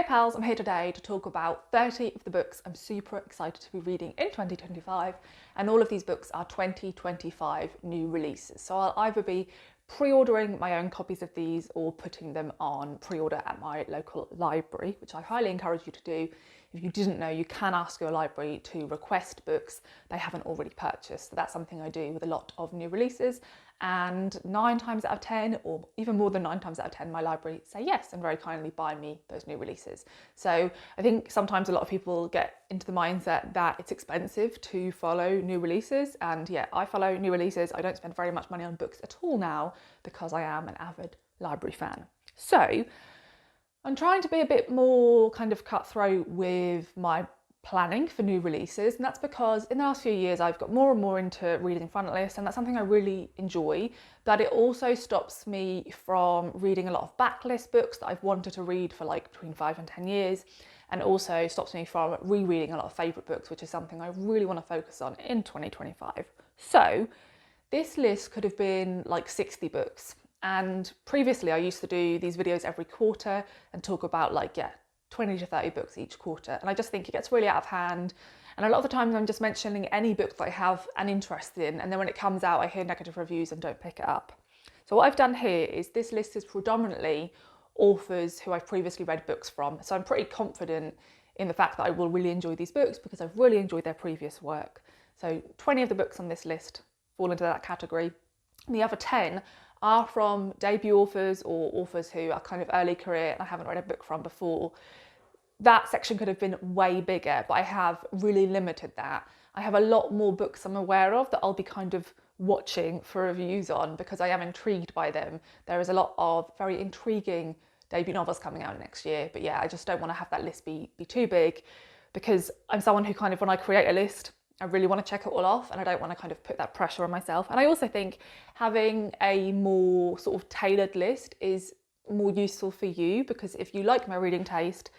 Hey pals, I'm here today to talk about 30 of the books I'm super excited to be reading in 2025, and all of these books are 2025 new releases. So I'll either be pre-ordering my own copies of these or putting them on pre-order at my local library, which I highly encourage you to do. If you didn't know, you can ask your library to request books they haven't already purchased. So that's something I do with a lot of new releases, and 9 times out of 10, or even more than 9 times out of 10, my library say yes and very kindly buy me those new releases. So I think sometimes a lot of people get into the mindset that it's expensive to follow new releases, and yeah, I follow new releases. I don't spend very much money on books at all now because I am an avid library fan. So I'm trying to be a bit more kind of cutthroat with my planning for new releases, and that's because in the last few years I've got more and more into reading front list, and that's something I really enjoy, but it also stops me from reading a lot of backlist books that I've wanted to read for like between 5 and 10 years, and also stops me from rereading a lot of favourite books, which is something I really want to focus on in 2025. So this list could have been like 60 books, and previously I used to do these videos every quarter and talk about 20 to 30 books each quarter, and I just think it gets really out of hand, and a lot of the times I'm just mentioning any book that I have an interest in, and then when it comes out I hear negative reviews and don't pick it up. So what I've done here is this list is predominantly authors who I've previously read books from, so I'm pretty confident in the fact that I will really enjoy these books because I've really enjoyed their previous work. So 20 of the books on this list fall into that category. And the other 10 are from debut authors or authors who are kind of early career and I haven't read a book from before. That section could have been way bigger, but I have really limited that. I have a lot more books I'm aware of that I'll be kind of watching for reviews on because I am intrigued by them. There is a lot of very intriguing debut novels coming out next year, but yeah, I just don't want to have that list be too big because I'm someone who kind of, when I create a list, I really want to check it all off, and I don't want to kind of put that pressure on myself. And I also think having a more sort of tailored list is more useful for you, because if you like my reading taste,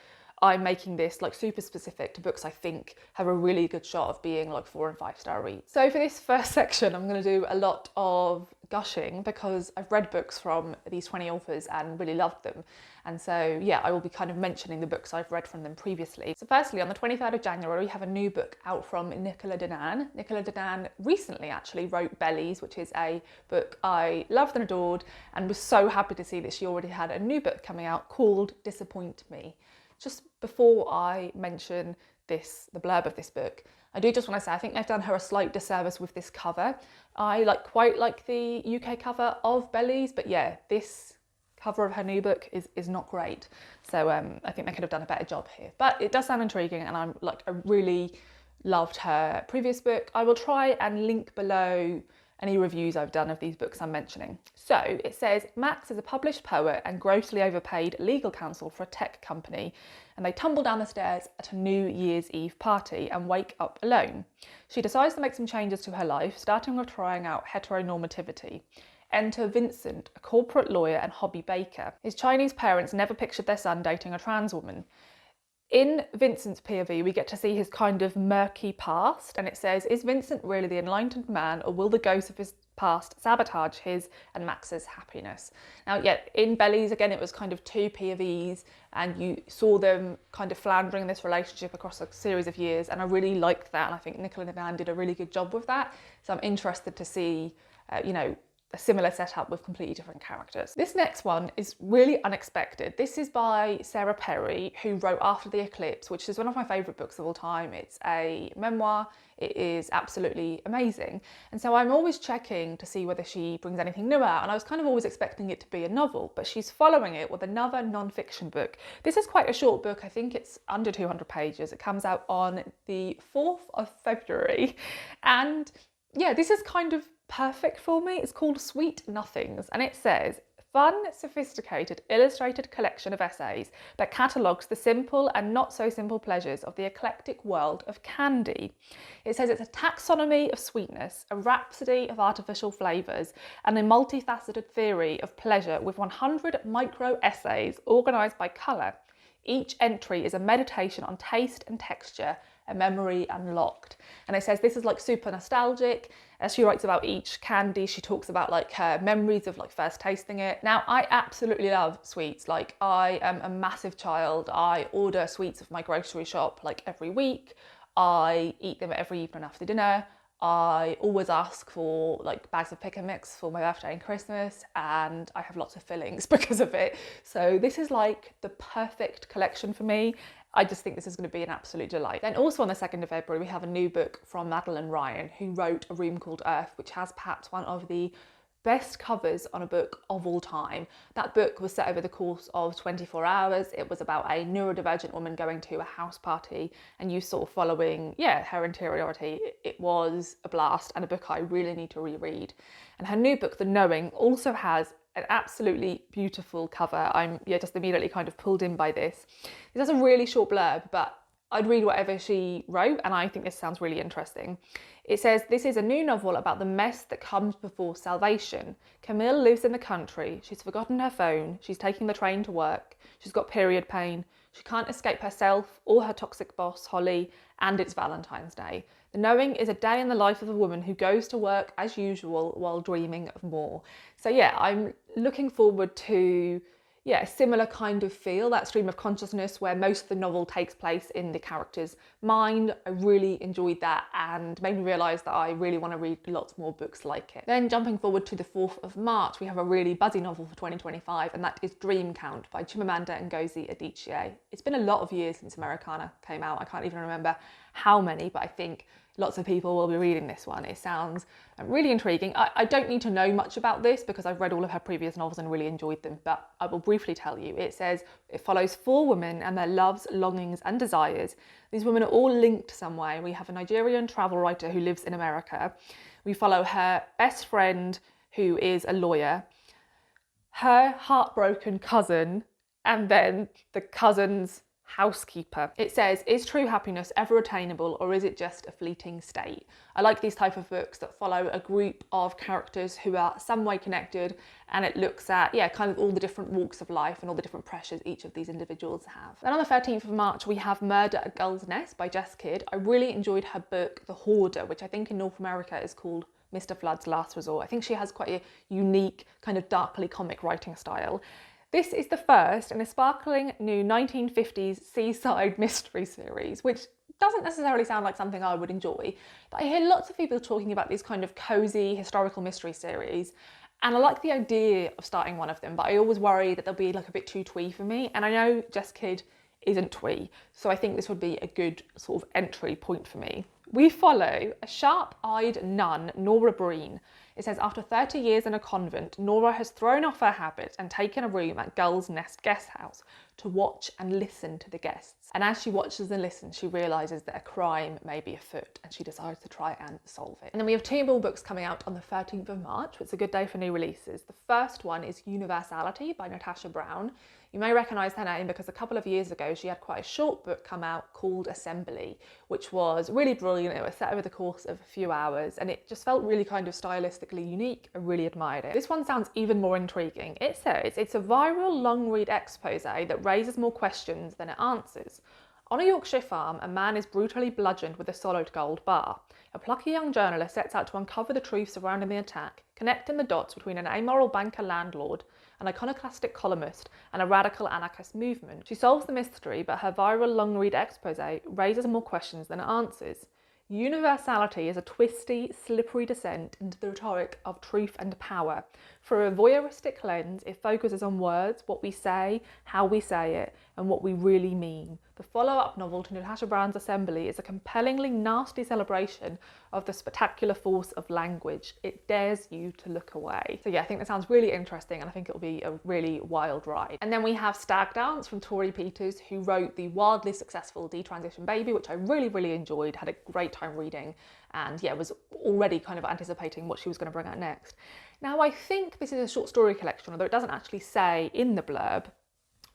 I'm making this like super specific to books I think have a really good shot of being like 4 and 5 star reads. So for this first section, I'm going to do a lot of gushing because I've read books from these 20 authors and really loved them. And so yeah, I will be kind of mentioning the books I've read from them previously. So firstly, on the 23rd of January, we have a new book out from Nicola Danan. Nicola Danan recently actually wrote Bellies, which is a book I loved and adored, and was so happy to see that she already had a new book coming out called Disappoint Me. Just before I mention the blurb of this book, I do just want to say I think they've done her a slight disservice with this cover. I quite like the UK cover of Bellies, but yeah, this cover of her new book is not great. So I think they could have done a better job here. But it does sound intriguing, and I really loved her previous book. I will try and link below any reviews I've done of these books I'm mentioning. So it says, Max is a published poet and grossly overpaid legal counsel for a tech company, and they tumble down the stairs at a New Year's Eve party and wake up alone. She decides to make some changes to her life, starting with trying out heteronormativity. Enter Vincent, a corporate lawyer and hobby baker. His Chinese parents never pictured their son dating a trans woman. In Vincent's POV, we get to see his kind of murky past, and it says, is Vincent really the enlightened man, or will the ghost of his past sabotage his and Max's happiness? Now, yeah, in Bellies, again, it was kind of 2 POVs, and you saw them kind of floundering in this relationship across a series of years, and I really liked that, and I think Nicola Danan did a really good job with that, so I'm interested to see, a similar setup with completely different characters. This next one is really unexpected. This is by Sarah Perry, who wrote After the Eclipse, which is one of my favourite books of all time. It's a memoir. It is absolutely amazing. And so I'm always checking to see whether she brings anything new out, and I was kind of always expecting it to be a novel, but she's following it with another non-fiction book. This is quite a short book. I think it's under 200 pages. It comes out on the 4th of February. And yeah, this is kind of perfect for me. It's called Sweet Nothings, and it says, fun, sophisticated, illustrated collection of essays that catalogues the simple and not so simple pleasures of the eclectic world of candy. It says it's a taxonomy of sweetness, a rhapsody of artificial flavours, and a multifaceted theory of pleasure with 100 micro essays organised by colour. Each entry is a meditation on taste and texture A Memory Unlocked. And it says this is like super nostalgic. As she writes about each candy, she talks about like her memories of like first tasting it. Now, I absolutely love sweets. Like, I am a massive child. I order sweets at my grocery shop like every week. I eat them every evening after dinner. I always ask for like bags of pick and mix for my birthday and Christmas, and I have lots of fillings because of it. So this is like the perfect collection for me. I just think this is going to be an absolute delight. Then also on the 2nd of February, we have a new book from Madeline Ryan, who wrote A Room Called Earth, which has perhaps one of the best covers on a book of all time. That book was set over the course of 24 hours. It was about a neurodivergent woman going to a house party and you sort of following, her interiority. It was a blast and a book I really need to reread. And her new book, The Knowing, also has an absolutely beautiful cover. I'm just immediately kind of pulled in by this. It has a really short blurb, but I'd read whatever she wrote, and I think this sounds really interesting. It says, this is a new novel about the mess that comes before salvation. Camille lives in the country. She's forgotten her phone. She's taking the train to work. She's got period pain. She can't escape herself or her toxic boss, Holly, and it's Valentine's Day. The Knowing is a day in the life of a woman who goes to work as usual while dreaming of more. So yeah, I'm looking forward to a similar kind of feel, that stream of consciousness where most of the novel takes place in the character's mind. I really enjoyed that and made me realise that I really want to read lots more books like it. Then jumping forward to the 4th of March, we have a really buzzy novel for 2025, and that is Dream Count by Chimamanda Ngozi Adichie. It's been a lot of years since Americana came out. I can't even remember how many, but I think lots of people will be reading this one. It sounds really intriguing. I don't need to know much about this because I've read all of her previous novels and really enjoyed them, but I will briefly tell you. It says it follows 4 women and their loves, longings and desires. These women are all linked some way. We have a Nigerian travel writer who lives in America. We follow her best friend who is a lawyer, her heartbroken cousin, and then the cousin's housekeeper. It says, is true happiness ever attainable, or is it just a fleeting state? I like these type of books that follow a group of characters who are some way connected, and it looks at kind of all the different walks of life and all the different pressures each of these individuals have. Then on the 13th of March we have Murder at Gull's Nest by Jess Kidd. I really enjoyed her book The Hoarder, which I think in North America is called Mr. Flood's Last Resort. I think she has quite a unique kind of darkly comic writing style. This is the first in a sparkling new 1950s seaside mystery series, which doesn't necessarily sound like something I would enjoy, but I hear lots of people talking about these kind of cosy historical mystery series, and I like the idea of starting one of them, but I always worry that they'll be like a bit too twee for me, and I know Jess Kidd isn't twee, so I think this would be a good sort of entry point for me. We follow a sharp-eyed nun, Nora Breen. It says, after 30 years in a convent, Nora has thrown off her habit and taken a room at Gull's Nest Guest House to watch and listen to the guests. And as she watches and listens, she realises that a crime may be afoot and she decides to try and solve it. And then we have 2 more books coming out on the 13th of March. It's a good day for new releases. The first one is Universality by Natasha Brown. You may recognise her name because a couple of years ago she had quite a short book come out called Assembly, which was really brilliant. It was set over the course of a few hours and it just felt really kind of stylistically unique. I really admired it. This one sounds even more intriguing. It says it's a viral long read expose that raises more questions than it answers. On a Yorkshire farm, a man is brutally bludgeoned with a solid gold bar. A plucky young journalist sets out to uncover the truth surrounding the attack, connecting the dots between an amoral banker landlord, an iconoclastic columnist, and a radical anarchist movement. She solves the mystery, but her viral long-read expose raises more questions than it answers. Universality is a twisty, slippery descent into the rhetoric of truth and power. Through a voyeuristic lens, it focuses on words, what we say, how we say it, and what we really mean. The follow-up novel to Natasha Brown's Assembly is a compellingly nasty celebration of the spectacular force of language. It dares you to look away. So yeah, I think that sounds really interesting and I think it'll be a really wild ride. And then we have Stag Dance from Tori Peters, who wrote the wildly successful Detransition Baby, which I really enjoyed, had a great time reading, and yeah, was already kind of anticipating what she was going to bring out next. Now I think this is a short story collection, although it doesn't actually say in the blurb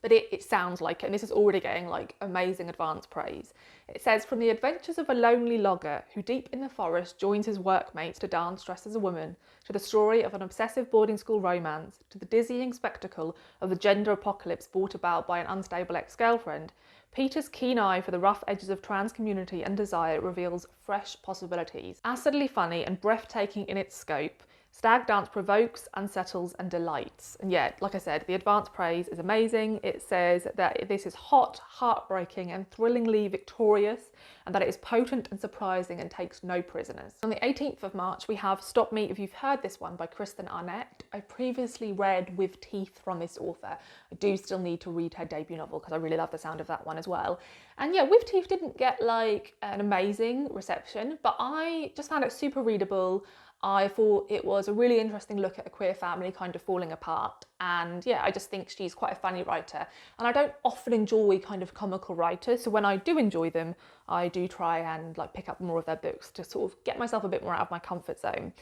but it sounds like it, and this is already getting like amazing advanced praise. It says, from the adventures of a lonely logger who deep in the forest joins his workmates to dance dressed as a woman, to the story of an obsessive boarding school romance, to the dizzying spectacle of the gender apocalypse brought about by an unstable ex-girlfriend, Peter's keen eye for the rough edges of trans community and desire reveals fresh possibilities. Acidly funny and breathtaking in its scope, Stag Dance provokes, unsettles and delights. And yeah, like I said, the advanced praise is amazing. It says that this is hot, heartbreaking and thrillingly victorious, and that it is potent and surprising and takes no prisoners. On the 18th of March, we have Stop Me If You've Heard This One by Kristen Arnett. I previously read With Teeth from this author. I do still need to read her debut novel because I really love the sound of that one as well. And yeah, With Teeth didn't get like an amazing reception, but I just found it super readable. I thought it was a really interesting look at a queer family kind of falling apart, and yeah, I just think she's quite a funny writer, and I don't often enjoy kind of comical writers, so when I do enjoy them, I do try and like pick up more of their books to sort of get myself a bit more out of my comfort zone.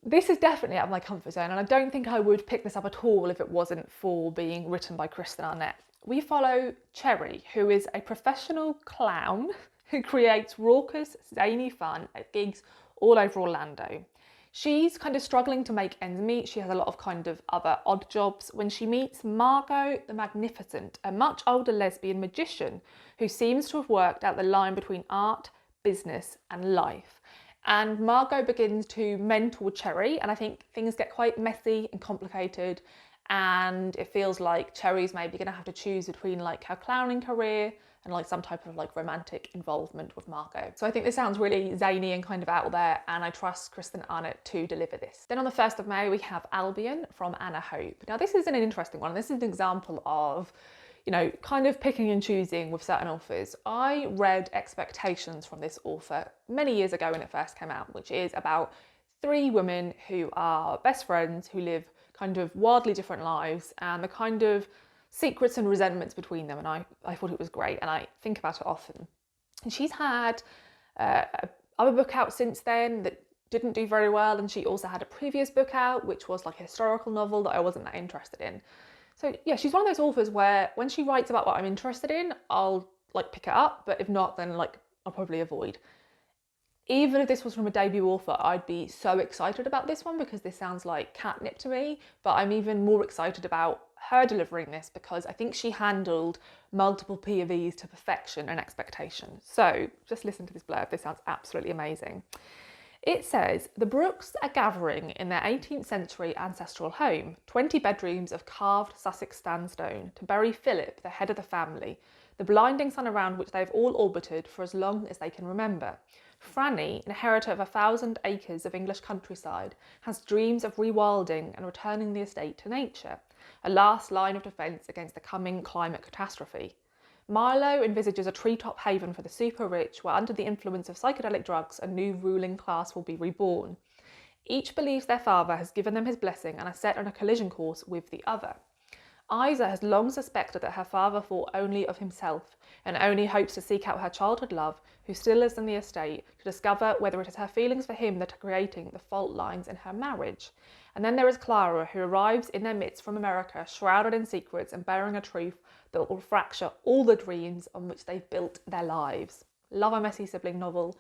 This is definitely out of my comfort zone, and I don't think I would pick this up at all if it wasn't for being written by Kristen Arnett. We follow Cherry, who is a professional clown who creates raucous, zany fun at gigs all over Orlando. She's kind of struggling to make ends meet. She has a lot of kind of other odd jobs when she meets Margot the Magnificent, a much older lesbian magician who seems to have worked out the line between art, business and life. And Margot begins to mentor Cherry, and I think things get quite messy and complicated, and it feels like Cherry's maybe going to have to choose between like her clowning career and like some type of like romantic involvement with Margot. So I think this sounds really zany and kind of out there, and I trust Kristen Arnett to deliver this. Then on the 1st of May, we have Albion from Anna Hope. Now this is an interesting one. This is an example of, you know, kind of picking and choosing with certain authors. I read Expectations from this author many years ago when it first came out, which is about 3 women who are best friends who live kind of wildly different lives, and the kind of secrets and resentments between them, and I thought it was great, and I think about it often. And she's had other book out since then that didn't do very well, and she also had a previous book out which was like a historical novel that I wasn't that interested in. So yeah, she's one of those authors where when she writes about what I'm interested in, I'll like pick it up, but if not, then like I'll probably avoid. Even if this was from a debut author, I'd be so excited about this one because this sounds like catnip to me, but I'm even more excited about her delivering this because I think she handled multiple POVs to perfection and expectation. So just listen to this blurb, this sounds absolutely amazing. It says, the Brookes are gathering in their 18th century ancestral home, 20 bedrooms of carved Sussex sandstone, to bury Philip, the head of the family, the blinding sun around which they've all orbited for as long as they can remember. Franny, inheritor of 1,000 acres of English countryside, has dreams of rewilding and returning the estate to nature, a last line of defence against the coming climate catastrophe. Milo envisages a treetop haven for the super rich where under the influence of psychedelic drugs a new ruling class will be reborn. Each believes their father has given them his blessing and are set on a collision course with the other. Isa has long suspected that her father thought only of himself and only hopes to seek out her childhood love, who still lives in the estate, to discover whether it is her feelings for him that are creating the fault lines in her marriage. And then there is Clara, who arrives in their midst from America, shrouded in secrets and bearing a truth that will fracture all the dreams on which they've built their lives. Love a messy sibling novel.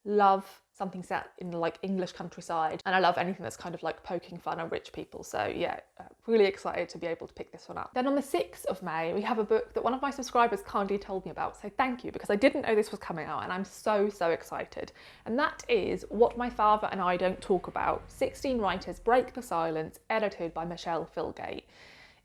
Love something set in like English countryside, and I love anything that's kind of like poking fun at rich people, so yeah, really excited to be able to pick this one up. Then on the 6th of May we have a book that one of my subscribers kindly told me about, so thank you, because I didn't know this was coming out and I'm so excited, and that is What My Father and I Don't Talk About, 16 Writers Break the Silence, edited by Michelle Filgate.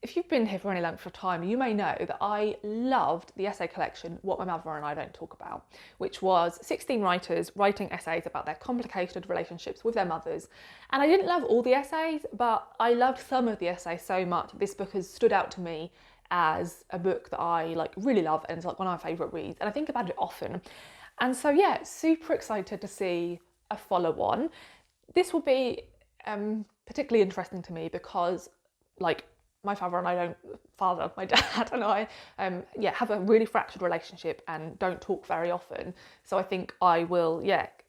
If you've been here for any length of time, you may know that I loved the essay collection What My Mother and I Don't Talk About, which was 16 writers writing essays about their complicated relationships with their mothers. And I didn't love all the essays, but I loved some of the essays so much. This book has stood out to me as a book that I like really love, and it's like one of my favourite reads, and I think about it often. And so yeah, super excited to see a follow-on. This will be particularly interesting to me because like my dad and I have a really fractured relationship and don't talk very often. So I think I will,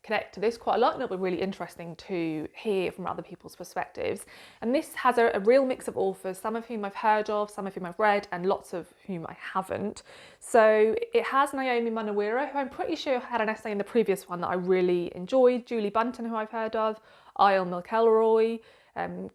connect to this quite a lot, and it'll be really interesting to hear from other people's perspectives. And this has a real mix of authors, some of whom I've heard of, some of whom I've read, and lots of whom I haven't. So it has Naomi Munaweera, who I'm pretty sure had an essay in the previous one that I really enjoyed, Julie Bunton, who I've heard of, Isle McElroy,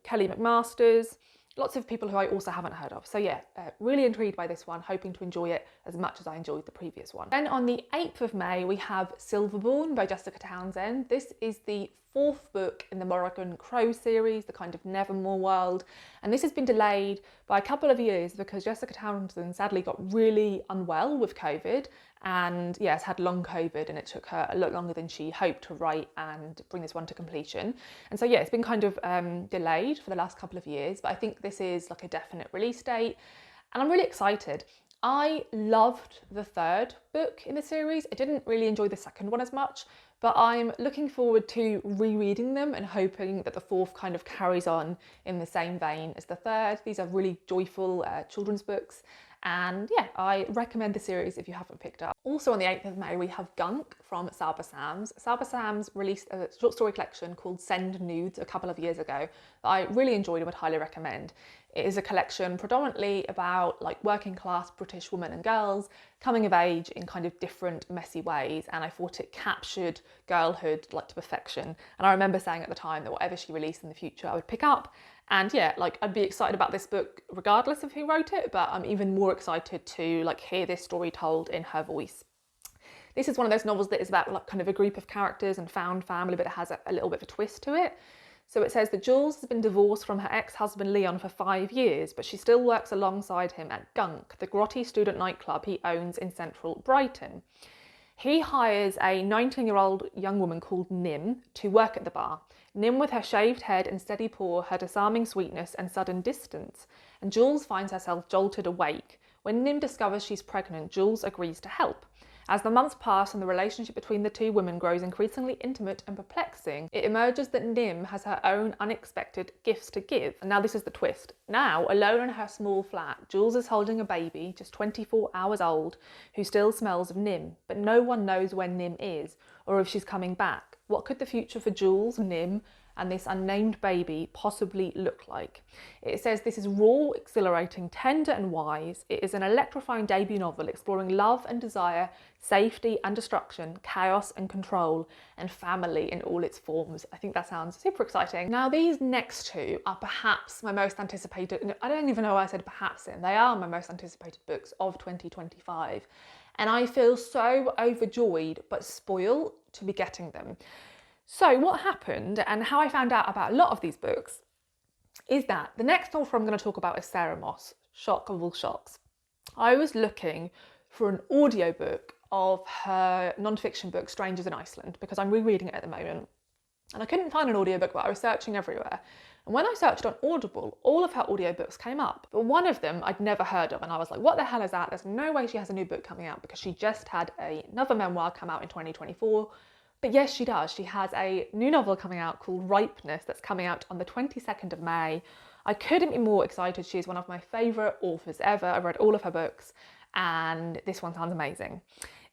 Kelly McMasters, lots of people who I also haven't heard of. So yeah, really intrigued by this one, hoping to enjoy it as much as I enjoyed the previous one. Then on the 8th of May, we have Silverborn by Jessica Townsend. This is the 4th book in the Morrigan Crow series, the kind of Nevermore world. And this has been delayed by a couple of years because Jessica Townsend sadly got really unwell with COVID, and yes, had long COVID, and it took her a lot longer than she hoped to write and bring this one to completion. And so yeah, it's been kind of delayed for the last couple of years, but I think this is like a definite release date, and I'm really excited. I loved the 3rd book in the series. I didn't really enjoy the 2nd one as much, but I'm looking forward to rereading them and hoping that the 4th kind of carries on in the same vein as the 3rd. These are really joyful children's books, and yeah, I recommend the series if you haven't picked up. Also on the 8th of May, we have Gunk from Salva Sams. Salva Sams released a short story collection called Send Nudes a couple of years ago that I really enjoyed and would highly recommend. It is a collection predominantly about like working class British women and girls coming of age in kind of different messy ways, and I thought it captured girlhood like to perfection. And I remember saying at the time that whatever she released in the future I would pick up. And yeah, like I'd be excited about this book regardless of who wrote it, but I'm even more excited to like hear this story told in her voice. This is one of those novels that is about like kind of a group of characters and found family, but it has a little bit of a twist to it. So it says that Jules has been divorced from her ex-husband Leon for 5 years, but she still works alongside him at Gunk, the grotty student nightclub he owns in central Brighton. He hires a 19-year-old young woman called Nim to work at the bar. Nim with her shaved head and steady pour, her disarming sweetness and sudden distance. And Jules finds herself jolted awake. When Nim discovers she's pregnant, Jules agrees to help. As the months pass and the relationship between the two women grows increasingly intimate and perplexing, it emerges that Nim has her own unexpected gifts to give. And now this is the twist. Now, alone in her small flat, Jules is holding a baby, just 24 hours old, who still smells of Nim, but no one knows when Nim is, or if she's coming back. What could the future for Jules, Nim, and this unnamed baby possibly look like? It says this is raw, exhilarating, tender and wise. It is an electrifying debut novel exploring love and desire, safety and destruction, chaos and control, and family in all its forms. I think that sounds super exciting. Now these next two are perhaps my most anticipated, I don't even know why I said perhaps in, they are my most anticipated books of 2025. And I feel so overjoyed but spoiled to be getting them. So what happened and how I found out about a lot of these books is that the next author I'm going to talk about is Sarah Moss, shock of all shocks. I was looking for an audiobook of her non-fiction book Strangers in Iceland because I'm rereading it at the moment, and I couldn't find an audiobook, but I was searching everywhere. And when I searched on Audible, all of her audiobooks came up, but one of them I'd never heard of, and I was like, what the hell is that? There's no way she has a new book coming out, because she just had another memoir come out in 2024. But yes, she does. She has a new novel coming out called Ripeness that's coming out on the 22nd of May. I couldn't be more excited. She is one of my favourite authors ever. I've read all of her books, and this one sounds amazing.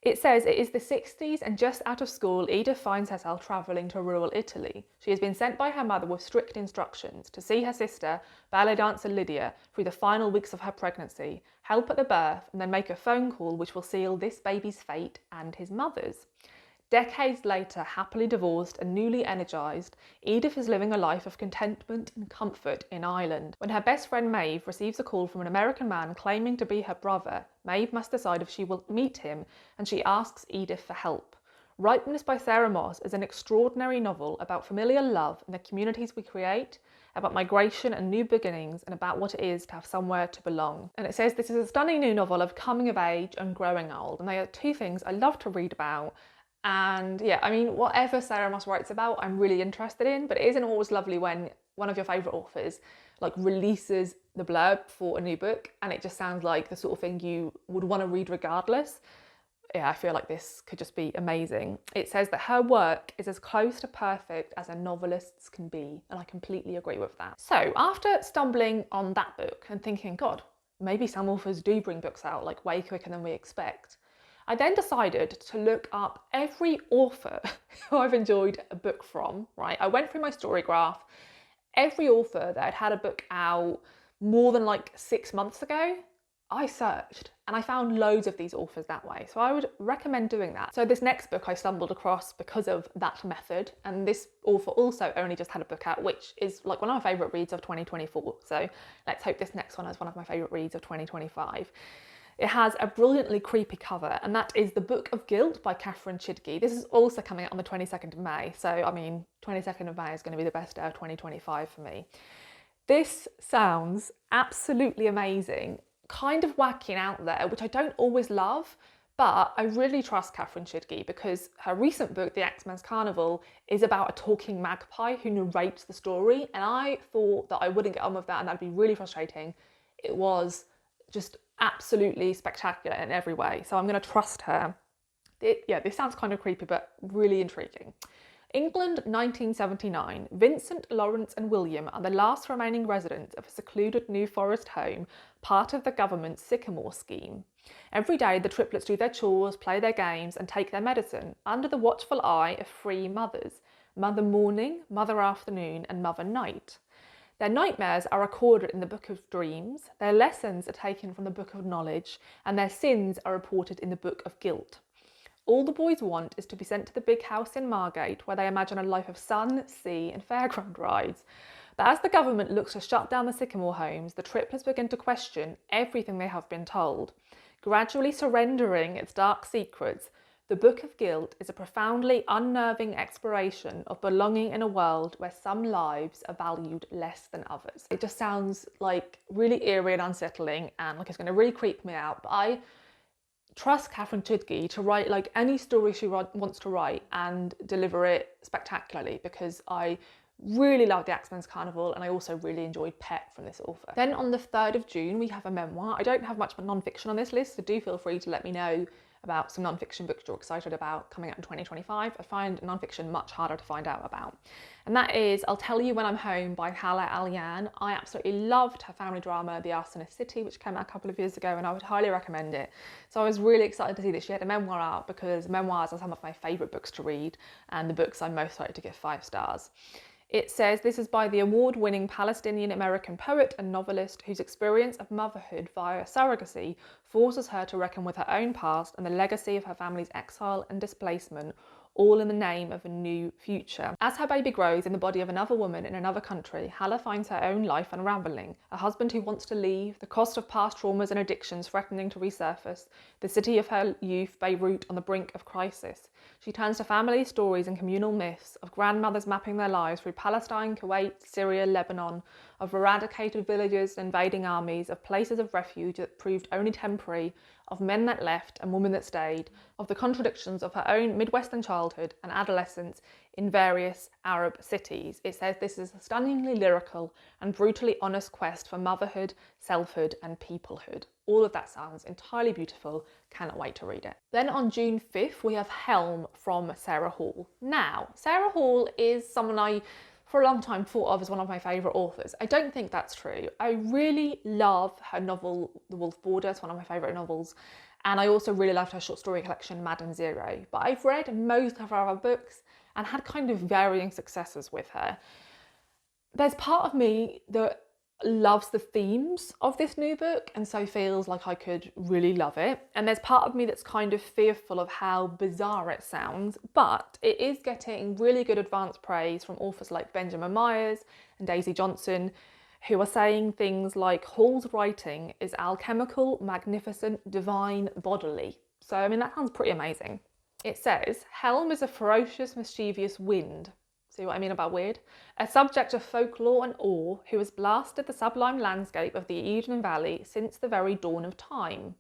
It says it is the 60s, and just out of school, Edith finds herself travelling to rural Italy. She has been sent by her mother with strict instructions to see her sister, ballet dancer Lydia, through the final weeks of her pregnancy, help at the birth, and then make a phone call which will seal this baby's fate and his mother's. Decades later, happily divorced and newly energised, Edith is living a life of contentment and comfort in Ireland. When her best friend Maeve receives a call from an American man claiming to be her brother, Maeve must decide if she will meet him, and she asks Edith for help. Ripeness by Sarah Moss is an extraordinary novel about familial love and the communities we create, about migration and new beginnings, and about what it is to have somewhere to belong. And it says this is a stunning new novel of coming of age and growing old, and they are two things I love to read about. And yeah, I mean, whatever Sarah Moss writes about, I'm really interested in, but it isn't always lovely when one of your favourite authors like releases the blurb for a new book and it just sounds like the sort of thing you would want to read regardless. Yeah, I feel like this could just be amazing. It says that her work is as close to perfect as a novelist's can be, and I completely agree with that. So after stumbling on that book and thinking, God, maybe some authors do bring books out like way quicker than we expect, I then decided to look up every author who I've enjoyed a book from, right? I went through my story graph, every author that had a book out more than like 6 months ago, I searched and I found loads of these authors that way. So I would recommend doing that. So this next book I stumbled across because of that method, and this author also only just had a book out, which is like one of my favourite reads of 2024. So let's hope this next one is one of my favourite reads of 2025. It has a brilliantly creepy cover, and that is The Book of Guilt by Catherine Chidgey. This is also coming out on the 22nd of May. So, I mean, 22nd of May is going to be the best day of 2025 for me. This sounds absolutely amazing, kind of wacky and out there, which I don't always love, but I really trust Catherine Chidgey because her recent book, The Axeman's Carnival, is about a talking magpie who narrates the story, and I thought that I wouldn't get on with that and that'd be really frustrating. It was just absolutely spectacular in every way, so I'm going to trust her. This sounds kind of creepy, but really intriguing. England, 1979. Vincent, Lawrence and William are the last remaining residents of a secluded New Forest home, part of the government's Sycamore scheme. Every day the triplets do their chores, play their games and take their medicine, under the watchful eye of three mothers: Mother Morning, Mother Afternoon and Mother Night. Their nightmares are recorded in the Book of Dreams, their lessons are taken from the Book of Knowledge, and their sins are reported in the Book of Guilt. All the boys want is to be sent to the big house in Margate, where they imagine a life of sun, sea and fairground rides. But as the government looks to shut down the Sycamore homes, the triplets begin to question everything they have been told. Gradually surrendering its dark secrets, the Book of Guilt is a profoundly unnerving exploration of belonging in a world where some lives are valued less than others. It just sounds like really eerie and unsettling, and like it's going to really creep me out, but I trust Catherine Chidgey to write like any story she wants to write and deliver it spectacularly, because I really love The Axeman's Carnival and I also really enjoyed Pet from this author. Then on the 3rd of June we have a memoir. I don't have much non-fiction on this list, so do feel free to let me know about some non-fiction books you're excited about coming out in 2025. I find non-fiction much harder to find out about. And that is I'll Tell You When I'm Home by Hala Al-Yan. I absolutely loved her family drama, The Arsonist City, which came out a couple of years ago, and I would highly recommend it. So I was really excited to see that she had a memoir out, because memoirs are some of my favourite books to read and the books I'm most likely to give 5 stars. It says this is by the award-winning Palestinian-American poet and novelist whose experience of motherhood via surrogacy forces her to reckon with her own past and the legacy of her family's exile and displacement, all in the name of a new future. As her baby grows in the body of another woman in another country, Hala finds her own life unravelling. A husband who wants to leave, the cost of past traumas and addictions threatening to resurface, the city of her youth, Beirut, on the brink of crisis. She turns to family stories and communal myths of grandmothers mapping their lives through Palestine, Kuwait, Syria, Lebanon, of eradicated villages and invading armies, of places of refuge that proved only temporary, of men that left and women that stayed, of the contradictions of her own Midwestern childhood and adolescence in various Arab cities. It says this is a stunningly lyrical and brutally honest quest for motherhood, selfhood and peoplehood. All of that sounds entirely beautiful. Cannot wait to read it. Then on June 5th, we have Helm from Sarah Hall. Now, Sarah Hall is someone I, for a long time, thought of as one of my favourite authors. I don't think that's true. I really love her novel, The Wolf Border. It's one of my favourite novels. And I also really loved her short story collection, Madame Zero. But I've read most of her other books and had kind of varying successes with her. There's part of me that loves the themes of this new book and so feels like I could really love it, and there's part of me that's kind of fearful of how bizarre it sounds, but it is getting really good advanced praise from authors like Benjamin Myers and Daisy Johnson, who are saying things like Hall's writing is alchemical, magnificent, divine, bodily. So I mean, that sounds pretty amazing. It says Helm is a ferocious, mischievous wind. See what I mean about weird? A subject of folklore and awe who has blasted the sublime landscape of the Eden Valley since the very dawn of time.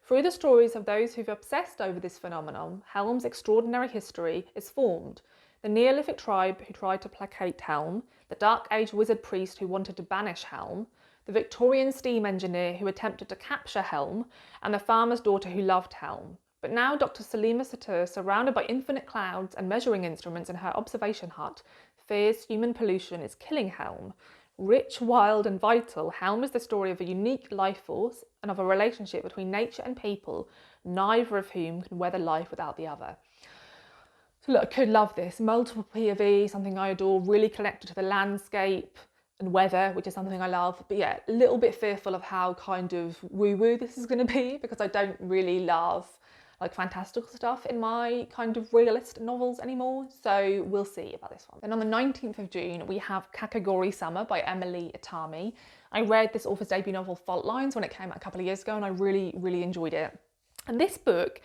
Through the stories of those who've obsessed over this phenomenon, Helm's extraordinary history is formed. The Neolithic tribe who tried to placate Helm, the Dark Age wizard priest who wanted to banish Helm, the Victorian steam engineer who attempted to capture Helm, and the farmer's daughter who loved Helm. But now Dr. Salima Satur, surrounded by infinite clouds and measuring instruments in her observation hut, fears human pollution is killing Helm. Rich, wild and vital, Helm is the story of a unique life force and of a relationship between nature and people, neither of whom can weather life without the other. So look, I could love this. Multiple POV, something I adore, really connected to the landscape and weather, which is something I love. But yeah, a little bit fearful of how kind of woo-woo this is going to be, because I don't really love like fantastical stuff in my kind of realist novels anymore. So we'll see about this one. Then on the 19th of June, we have Kakegori Summer by Emily Itami. I read this author's debut novel Fault Lines when it came out a couple of years ago, and I really, really enjoyed it. And this book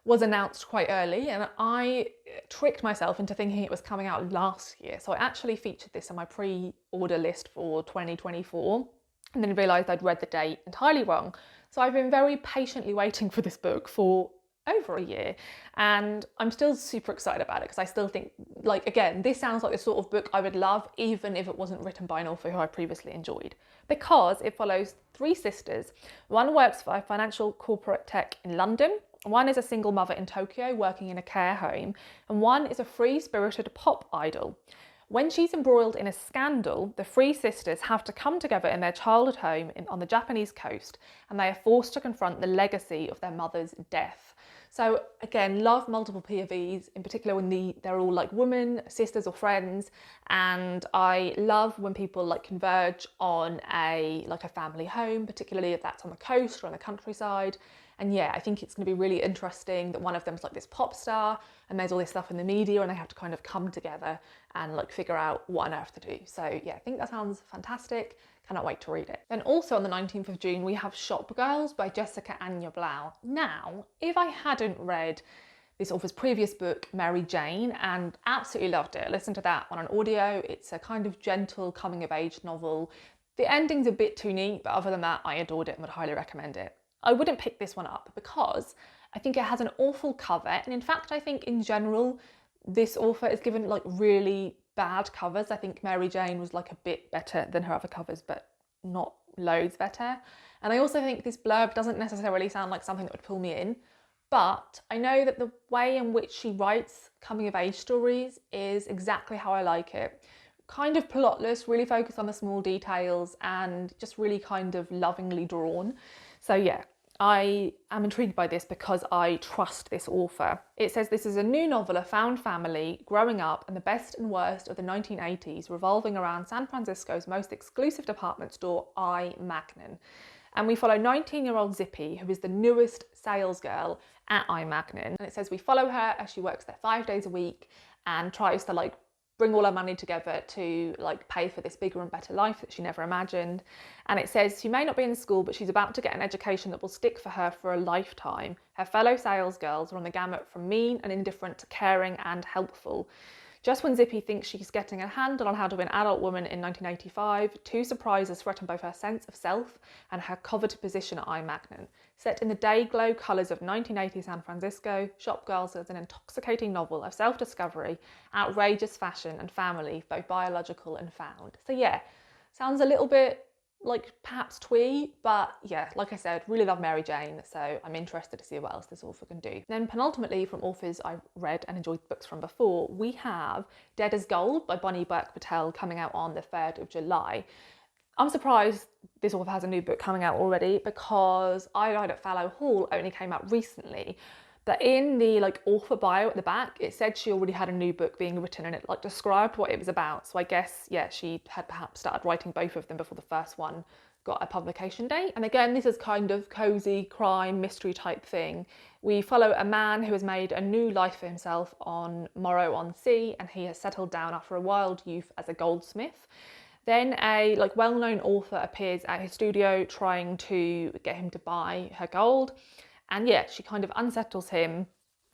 was announced quite early, and I tricked myself into thinking it was coming out last year. So I actually featured this on my pre-order list for 2024, and then realised I'd read the date entirely wrong. So I've been very patiently waiting for this book for over a year, and I'm still super excited about it because I still think, like, again, this sounds like the sort of book I would love even if it wasn't written by an author who I previously enjoyed, because it follows three sisters. One works for a financial corporate tech in London, one is a single mother in Tokyo working in a care home, and one is a free-spirited pop idol. When she's embroiled in a scandal, the three sisters have to come together in their childhood home on the Japanese coast, and they are forced to confront the legacy of their mother's death. So again, love multiple POVs, in particular when they're all like women, sisters or friends, and I love when people like converge on a family home, particularly if that's on the coast or on the countryside. And yeah, I think it's going to be really interesting that one of them's like this pop star, and there's all this stuff in the media, and they have to kind of come together and like figure out what on earth to do. So yeah, I think that sounds fantastic. Cannot wait to read it. Then also on the 19th of June, we have Shop Girls by Jessica Anya Blau. Now, if I hadn't read this author's previous book, Mary Jane, and absolutely loved it, I listened to that on an audio. It's a kind of gentle coming of age novel. The ending's a bit too neat, but other than that, I adored it and would highly recommend it. I wouldn't pick this one up because I think it has an awful cover, and in fact I think in general this author is given like really bad covers. I think Mary Jane was like a bit better than her other covers, but not loads better. And I also think this blurb doesn't necessarily sound like something that would pull me in, but I know that the way in which she writes coming of age stories is exactly how I like it. Kind of plotless, really focused on the small details, and just really kind of lovingly drawn. So yeah, I am intrigued by this because I trust this author. It says this is a new novel, a found family growing up in the best and worst of the 1980s, revolving around San Francisco's most exclusive department store, I. Magnin. And we follow 19-year-old Zippy, who is the newest sales girl at I. Magnin. And it says we follow her as she works there 5 days a week and tries to like bring all her money together to like pay for this bigger and better life that she never imagined. And it says she may not be in school, but she's about to get an education that will stick for her for a lifetime. Her fellow sales girls are on the gamut from mean and indifferent to caring and helpful. Just when Zippy thinks she's getting a handle on how to be an adult woman in 1985, two surprises threaten both her sense of self and her coveted position at I. Magnin. Set in the day-glow colours of 1980 San Francisco, Shop Girls is an intoxicating novel of self-discovery, outrageous fashion and family, both biological and found. So yeah, sounds a little bit like perhaps twee, but yeah, like I said, really love Mary Jane, so I'm interested to see what else this author can do. Then penultimately, from authors I've read and enjoyed books from before, we have Dead as Gold by Bonnie Burke Patel coming out on the 3rd of July. I'm surprised this author has a new book coming out already because I Died at Fallow Hall only came out recently. But in the like author bio at the back, it said she already had a new book being written, and it like described what it was about. So I guess, yeah, she had perhaps started writing both of them before the first one got a publication date. And again, this is kind of cozy crime mystery type thing. We follow a man who has made a new life for himself on Morrow-on-Sea, and he has settled down after a wild youth as a goldsmith. Then a like well-known author appears at his studio trying to get him to buy her gold. And yeah, she kind of unsettles him.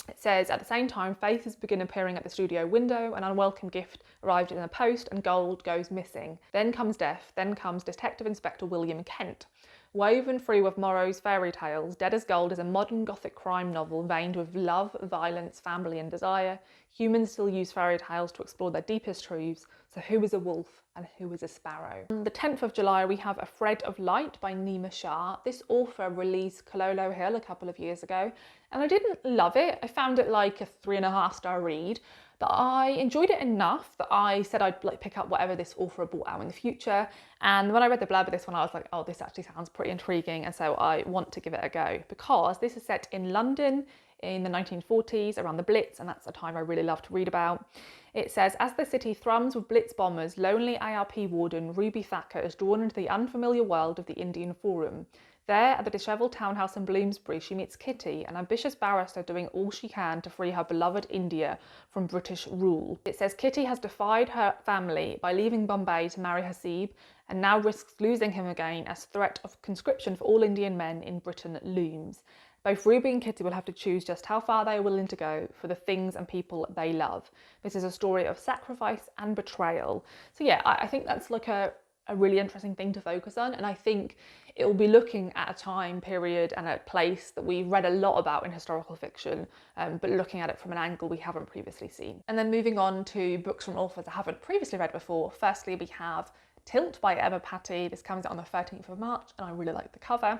It says, at the same time, faces begin appearing at the studio window, an unwelcome gift arrived in the post, and gold goes missing. Then comes death, then comes Detective Inspector William Kent. Woven through with Morrow's fairy tales, Dead as Gold is a modern gothic crime novel veined with love, violence, family and desire. Humans still use fairy tales to explore their deepest truths, so who is a wolf and who is a sparrow? On the 10th of July, we have A Thread of Light by Nima Shah. This author released Kololo Hill a couple of years ago, and I didn't love it. I found it like a 3.5-star read, that I enjoyed it enough that I said I'd like pick up whatever this author brought out in the future. And when I read the blurb of this one, I was like, oh, this actually sounds pretty intriguing. And so I want to give it a go, because this is set in London in the 1940s around the Blitz, and that's a time I really love to read about. It says, as the city thrums with Blitz bombers, lonely ARP warden Ruby Thacker is drawn into the unfamiliar world of the Indian Forum. There, at the dishevelled townhouse in Bloomsbury, she meets Kitty, an ambitious barrister doing all she can to free her beloved India from British rule. It says Kitty has defied her family by leaving Bombay to marry Hasib, and now risks losing him again as threat of conscription for all Indian men in Britain looms. Both Ruby and Kitty will have to choose just how far they are willing to go for the things and people they love. This is a story of sacrifice and betrayal. So yeah, I think that's like a really interesting thing to focus on, and I think it will be looking at a time period and a place that we've read a lot about in historical fiction, but looking at it from an angle we haven't previously seen. And then moving on to books from authors I haven't previously read before. Firstly, we have Tilt by Emma Patty. This comes out on the 13th of March, and I really like the cover.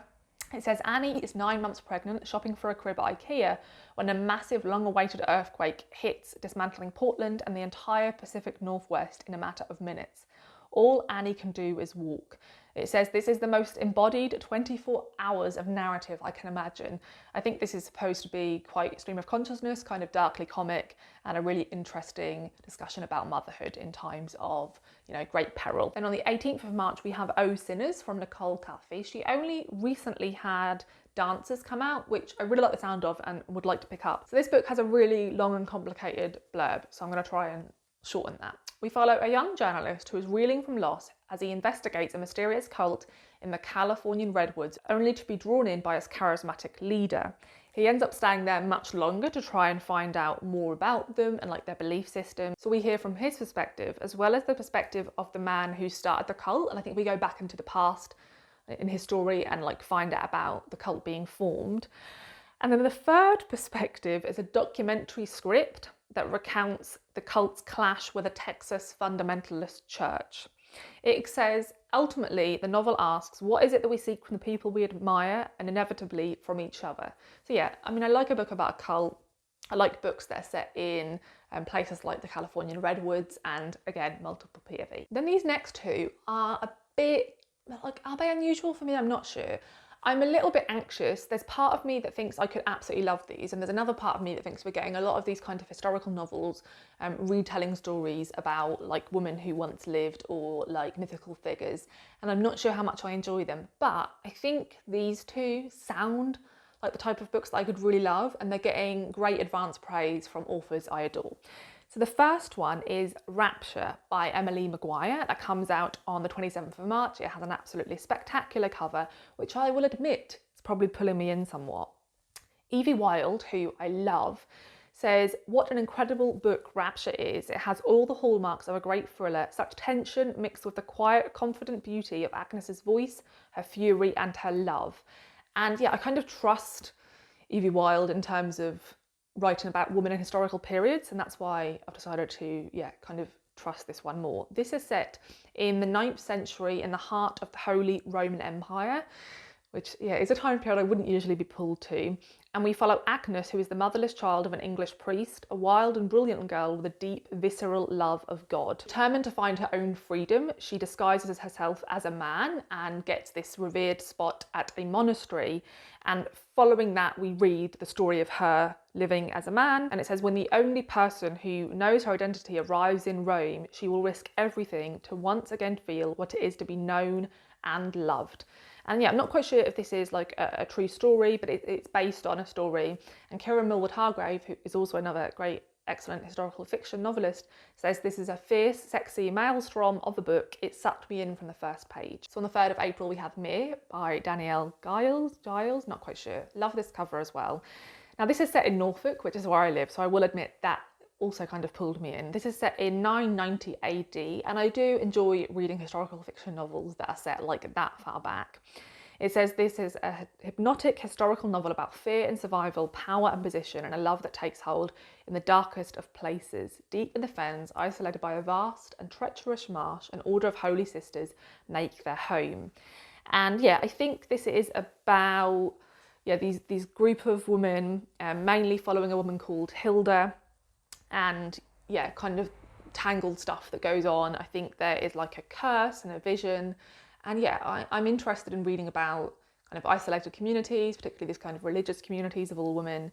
It says Annie is 9 months pregnant, shopping for a crib at IKEA, when a massive, long-awaited earthquake hits, dismantling Portland and the entire Pacific Northwest in a matter of minutes. All Annie can do is walk. It says this is the most embodied 24 hours of narrative I can imagine. I think this is supposed to be quite stream of consciousness, kind of darkly comic, and a really interesting discussion about motherhood in times of, great peril. And on the 18th of March, we have Oh Sinners from Nicole Calfee. She only recently had Dancers come out, which I really like the sound of and would like to pick up. So this book has a really long and complicated blurb, so I'm going to try and shorten that. We follow a young journalist who is reeling from loss as he investigates a mysterious cult in the Californian redwoods, only to be drawn in by its charismatic leader. He ends up staying there much longer to try and find out more about them and their belief system. So we hear from his perspective, as well as the perspective of the man who started the cult. And I think we go back into the past in his story and find out about the cult being formed. And then the third perspective is a documentary script that recounts the cult's clash with a Texas fundamentalist church. It says, ultimately, the novel asks, what is it that we seek from the people we admire and inevitably from each other? So yeah, I like a book about a cult. I like books that are set in places like the Californian redwoods and, again, multiple POV. Then these next two are a bit, are they unusual for me? I'm not sure. I'm a little bit anxious. There's part of me that thinks I could absolutely love these, and there's another part of me that thinks we're getting a lot of these kind of historical novels, retelling stories about women who once lived or mythical figures, and I'm not sure how much I enjoy them. But I think these two sound like the type of books that I could really love, and they're getting great advance praise from authors I adore. So the first one is Rapture by Emily Maguire. That comes out on the 27th of March. It has an absolutely spectacular cover, which I will admit is probably pulling me in somewhat. Evie Wilde, who I love, says, what an incredible book Rapture is. It has all the hallmarks of a great thriller, such tension mixed with the quiet, confident beauty of Agnes's voice, her fury and her love. And yeah, I kind of trust Evie Wilde in terms of writing about women in historical periods, and that's why I've decided to kind of trust this one more. This is set in the 9th century in the heart of the Holy Roman Empire, which is a time period I wouldn't usually be pulled to. And we follow Agnes, who is the motherless child of an English priest, a wild and brilliant girl with a deep, visceral love of God. Determined to find her own freedom, she disguises herself as a man and gets this revered spot at a monastery. And following that, we read the story of her living as a man. And it says, when the only person who knows her identity arrives in Rome, she will risk everything to once again feel what it is to be known and loved. And yeah, I'm not quite sure if this is a true story, but it's based on a story. And Kieran Millward Hargrave, who is also another great, excellent historical fiction novelist, says this is a fierce, sexy maelstrom of a book. It sucked me in from the first page. So on the 3rd of April, we have Mir by Danielle Giles, not quite sure. Love this cover as well. Now this is set in Norfolk, which is where I live, so I will admit that also kind of pulled me in. This is set in 990 AD, and I do enjoy reading historical fiction novels that are set that far back. It says this is a hypnotic historical novel about fear and survival, power and position, and a love that takes hold in the darkest of places. Deep in the fens, isolated by a vast and treacherous marsh, an order of holy sisters make their home. And yeah, I think this is about these group of women, mainly following a woman called Hilda. And yeah, kind of tangled stuff that goes on. I think there is like a curse and a vision. And yeah, I'm interested in reading about kind of isolated communities, particularly these kind of religious communities of all women.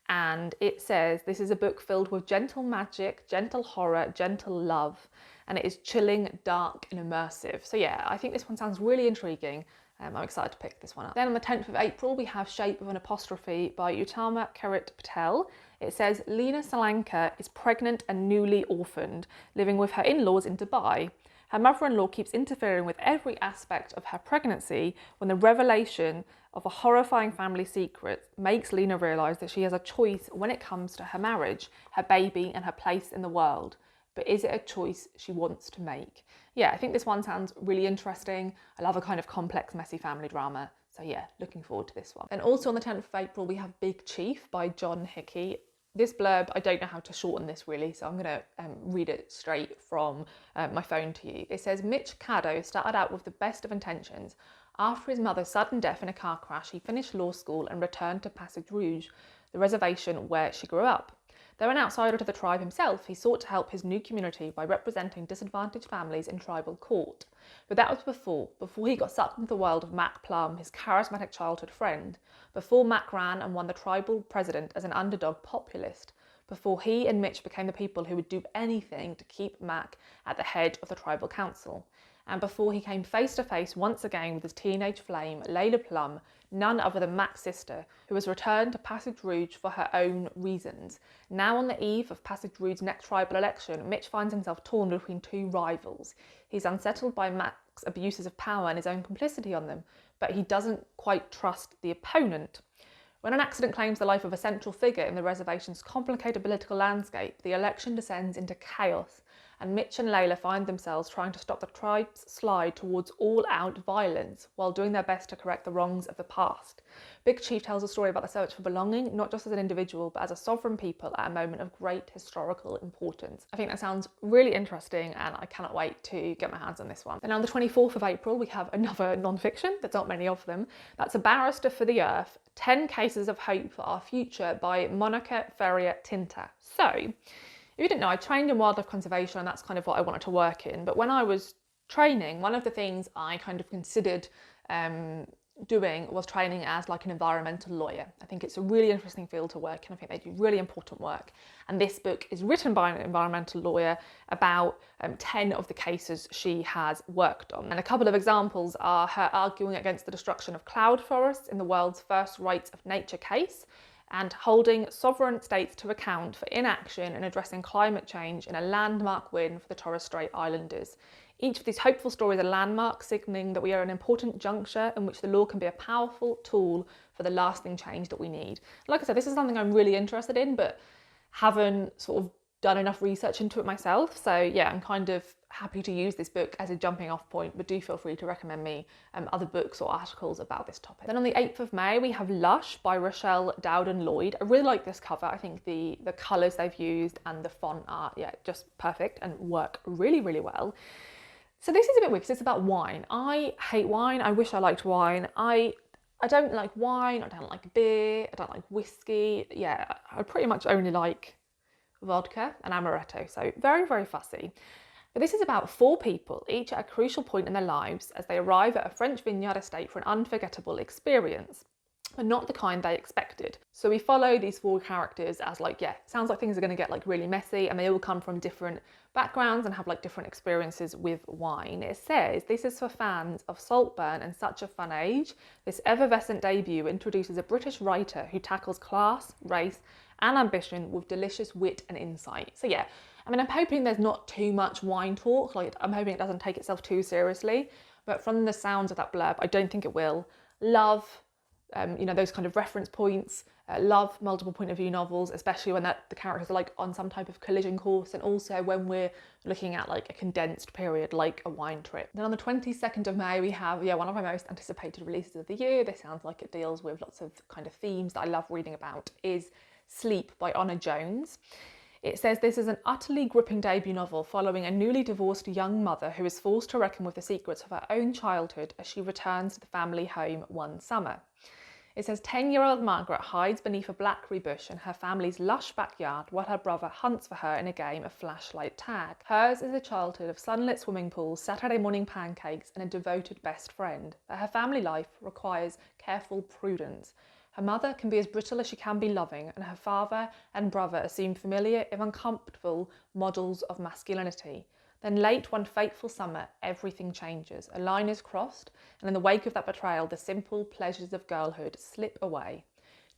And it says this is a book filled with gentle magic, gentle horror, gentle love, and it is chilling, dark, and immersive. So yeah, I think this one sounds really intriguing. I'm excited to pick this one up. Then on the 10th of April, we have Shape of an Apostrophe by Utama Kerit Patel. It says Lena Solanka is pregnant and newly orphaned, living with her in-laws in Dubai. Her mother-in-law keeps interfering with every aspect of her pregnancy when the revelation of a horrifying family secret makes Lena realise that she has a choice when it comes to her marriage, her baby, and her place in the world. But is it a choice she wants to make? Yeah, I think this one sounds really interesting. I love a kind of complex, messy family drama. So yeah, looking forward to this one. And also on the 10th of April, we have Big Chief by John Hickey. This blurb, I don't know how to shorten this really, so I'm going to read it straight from my phone to you. It says, Mitch Caddo started out with the best of intentions. After his mother's sudden death in a car crash, he finished law school and returned to Passage Rouge, the reservation where she grew up. Though an outsider to the tribe himself, he sought to help his new community by representing disadvantaged families in tribal court. But that was before he got sucked into the world of Mac Plum, his charismatic childhood friend, before Mac ran and won the tribal president as an underdog populist, before he and Mitch became the people who would do anything to keep Mac at the head of the tribal council, and before he came face to face once again with his teenage flame, Layla Plum, none other than Mac's sister, who has returned to Passage Rouge for her own reasons. Now on the eve of Passage Rouge's next tribal election, Mitch finds himself torn between two rivals. He's unsettled by Mac's abuses of power and his own complicity on them, but he doesn't quite trust the opponent. When an accident claims the life of a central figure in the reservation's complicated political landscape, the election descends into chaos, and Mitch and Layla find themselves trying to stop the tribe's slide towards all-out violence while doing their best to correct the wrongs of the past. Big Chief tells a story about the search for belonging, not just as an individual, but as a sovereign people at a moment of great historical importance. I think that sounds really interesting, and I cannot wait to get my hands on this one. Then on the 24th of April, we have another non-fiction. There's not many of them. That's A Barrister for the Earth, 10 Cases of Hope for Our Future by Monica Ferrier-Tinta. So, if you didn't know, I trained in wildlife conservation and that's kind of what I wanted to work in. But when I was training, one of the things I kind of considered doing was training as like an environmental lawyer. I think it's a really interesting field to work in. I think they do really important work. And this book is written by an environmental lawyer about 10 of the cases she has worked on. And a couple of examples are her arguing against the destruction of cloud forests in the world's first rights of nature case, and holding sovereign states to account for inaction in addressing climate change in a landmark win for the Torres Strait Islanders. Each of these hopeful stories are landmarks, signalling that we are at an important juncture in which the law can be a powerful tool for the lasting change that we need. Like I said, this is something I'm really interested in, but haven't sort of done enough research into it myself. So yeah, I'm kind of happy to use this book as a jumping off point, but do feel free to recommend me other books or articles about this topic. Then on the 8th of May, we have Lush by Rochelle Dowden-Lloyd. I really like this cover. I think the colours they've used and the font are, yeah, just perfect and work really, really well. So this is a bit weird because it's about wine. I hate wine. I wish I liked wine. I don't like wine. I don't like beer. I don't like whiskey. Yeah, I pretty much only like vodka and amaretto. So very, very fussy. But this is about 4 people, each at a crucial point in their lives as they arrive at a French vineyard estate for an unforgettable experience, but not the kind they expected. So we follow these 4 characters as like, yeah, sounds like things are going to get like really messy, and they all come from different backgrounds and have like different experiences with wine. It says this is for fans of Saltburn and Such a Fun Age. This effervescent debut introduces a British writer who tackles class, race, and ambition with delicious wit and insight. So yeah, I mean, I'm hoping there's not too much wine talk. Like, I'm hoping it doesn't take itself too seriously, but from the sounds of that blurb, I don't think it will. Love, those kind of reference points. Love multiple point of view novels, especially when the characters are like on some type of collision course, and also when we're looking at like a condensed period, like a wine trip. Then on the 22nd of May, we have, one of my most anticipated releases of the year. This sounds like it deals with lots of kind of themes that I love reading about, is Sleep by Honor Jones. It says this is an utterly gripping debut novel following a newly divorced young mother who is forced to reckon with the secrets of her own childhood as she returns to the family home one summer. It says 10-year-old Margaret hides beneath a blackberry bush in her family's lush backyard while her brother hunts for her in a game of flashlight tag. Hers is a childhood of sunlit swimming pools, Saturday morning pancakes, and a devoted best friend. But her family life requires careful prudence. Her mother can be as brittle as she can be loving, and her father and brother assume familiar, if uncomfortable, models of masculinity. Then late one fateful summer, everything changes. A line is crossed, and in the wake of that betrayal, the simple pleasures of girlhood slip away.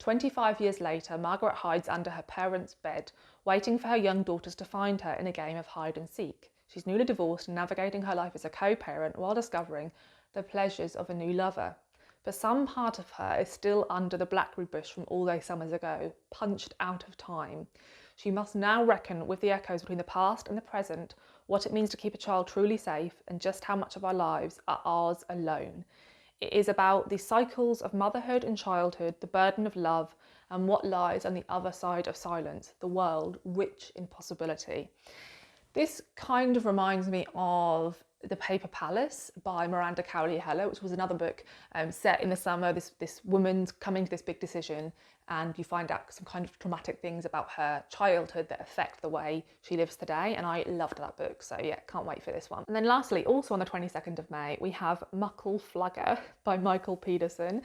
25 years later, Margaret hides under her parents' bed, waiting for her young daughters to find her in a game of hide and seek. She's newly divorced and navigating her life as a co-parent while discovering the pleasures of a new lover. But some part of her is still under the blackberry bush from all those summers ago, punched out of time. She must now reckon with the echoes between the past and the present, what it means to keep a child truly safe, and just how much of our lives are ours alone. It is about the cycles of motherhood and childhood, the burden of love, and what lies on the other side of silence, the world rich in possibility. This kind of reminds me of The Paper Palace by Miranda Cowley Heller, which was another book set in the summer. This woman's coming to this big decision, and you find out some kind of traumatic things about her childhood that affect the way she lives today. And I loved that book, so yeah, can't wait for this one. And then lastly, also on the 22nd of May, we have Muckle Flugger by Michael Pedersen.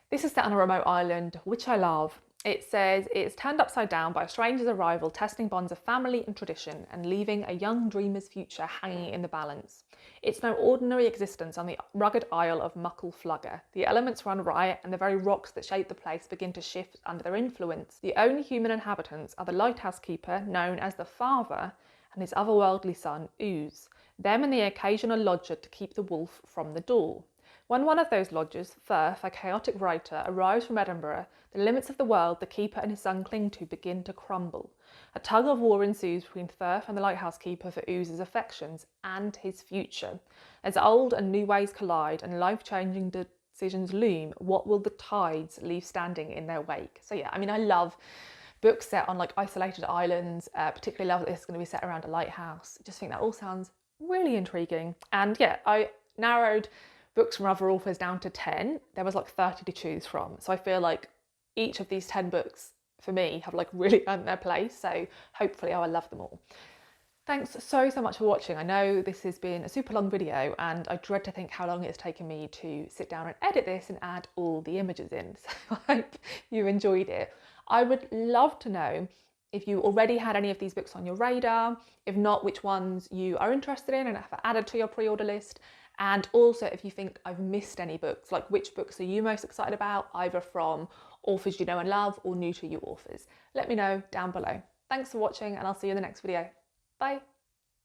This is set on a remote island, which I love. It says it's turned upside down by a stranger's arrival, testing bonds of family and tradition and leaving a young dreamer's future hanging in the balance. It's no ordinary existence on the rugged isle of Muckle Flugger. The elements run riot and the very rocks that shape the place begin to shift under their influence. The only human inhabitants are the lighthouse keeper, known as the Father, and his otherworldly son, Ooze. Them and the occasional lodger to keep the wolf from the door. When one of those lodgers, Firth, a chaotic writer, arrives from Edinburgh, the limits of the world the keeper and his son cling to begin to crumble. A tug of war ensues between Firth and the lighthouse keeper for Ooze's affections and his future. As old and new ways collide and life-changing decisions loom, what will the tides leave standing in their wake? So yeah, I mean, I love books set on like isolated islands, particularly love that this is going to be set around a lighthouse. I just think that all sounds really intriguing. And yeah, I narrowed books from other authors down to 10. There was like 30 to choose from. So I feel like each of these 10 books for me have like really earned their place. So hopefully I will love them all. Thanks so much for watching. I know this has been a super long video and I dread to think how long it's taken me to sit down and edit this and add all the images in. So I hope you enjoyed it. I would love to know if you already had any of these books on your radar, if not, which ones you are interested in and have added to your pre-order list. And also if you think I've missed any books, like which books are you most excited about, either from authors you know and love or new to you authors. Let me know down below. Thanks for watching and I'll see you in the next video. Bye.